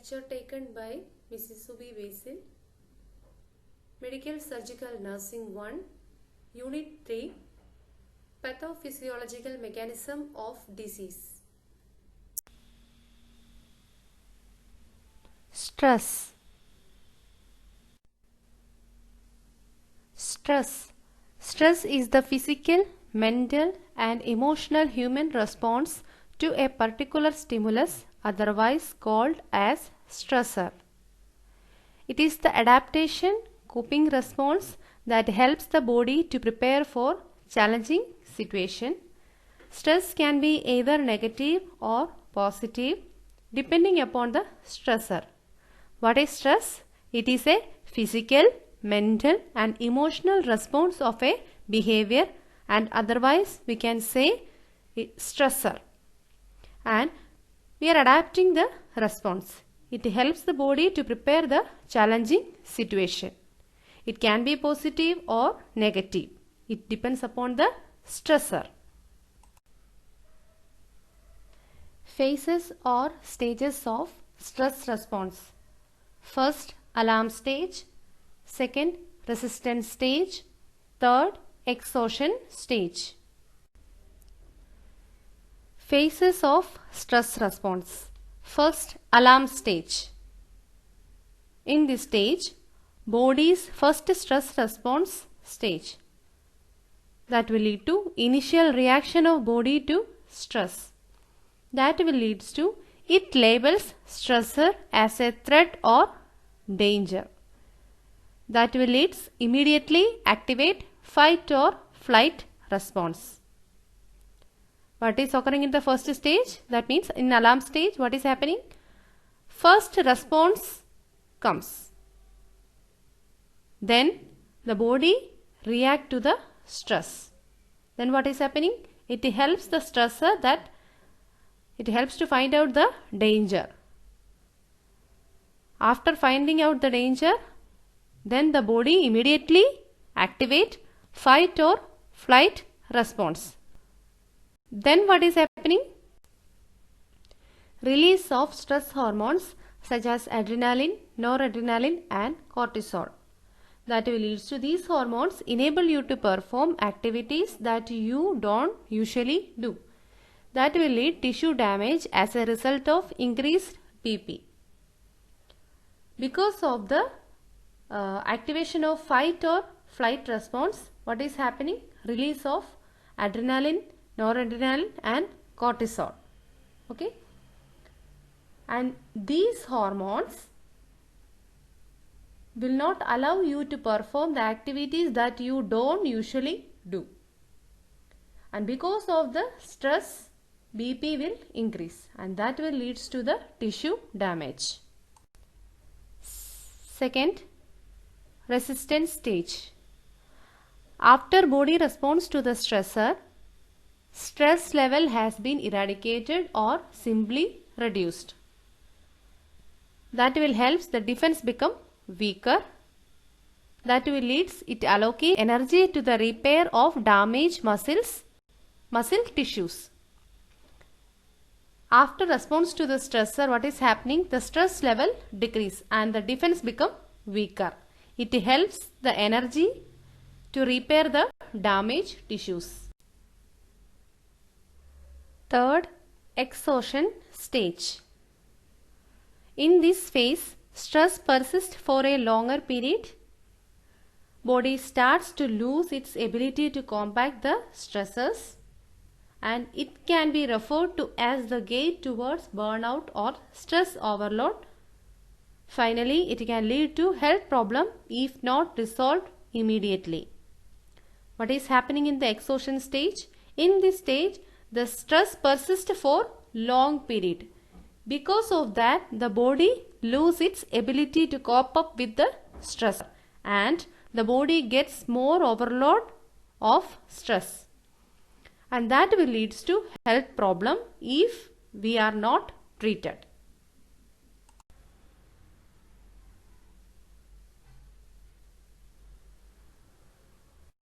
Lecture taken by Mrs. Subi Vasil. Medical Surgical Nursing 1, Unit 3, Pathophysiological Mechanism of Disease. Stress. Stress is the physical, mental and emotional human response to a particular stimulus, otherwise called as stressor. It is the adaptation coping response that helps the body to prepare for challenging situation. Stress can be either negative or positive depending upon the stressor. What is stress? It is a physical, mental and emotional response of a behavior, and otherwise we can say stressor. And we are adapting the response. It helps the body to prepare the challenging situation. It can be positive or negative. It depends upon the stressor. Phases or stages of stress response. First, alarm stage. Second, resistance stage. Third, exhaustion stage. Phases of stress response. First, alarm stage. In this stage, body's first stress response stage. That will lead to initial reaction of body to stress. That will lead to it labels stressor as a threat or danger. That will lead immediately activate fight or flight response. What is occurring in the first stage? That means in alarm stage, what is happening? First response comes. Then the body reacts to the stress. Then what is happening? It helps the stressor that it helps to find out the danger. After finding out the danger, then the body immediately activate fight or flight response. Then what is happening? Release of stress hormones such as adrenaline, noradrenaline and cortisol. That will lead to these hormones enable you to perform activities that you don't usually do. That will lead tissue damage as a result of increased BP. Because of the activation of fight or flight response, what is happening? Release of adrenaline, noradrenaline and cortisol. Okay. And these hormones will not allow you to perform the activities that you don't usually do. And because of the stress, BP will increase and that will lead to the tissue damage. Second, resistance stage. After body responds to the stressor, stress level has been eradicated or simply reduced. That will help the defense become weaker. That will lead it allocate energy to the repair of damaged muscle tissues. After response to the stressor, what is happening? The stress level decrease and the defense become weaker. It helps the energy to repair the damaged tissues. Third, exhaustion stage. In this phase, stress persists for a longer period. Body starts to lose its ability to combat the stressors, and it can be referred to as the gate towards burnout or stress overload. Finally, it can lead to health problem if not resolved immediately. What is happening in the exhaustion stage? In this stage, the stress persists for long period. Because of that, the body loses its ability to cope up with the stress and the body gets more overload of stress. And that will lead to health problem if we are not treated.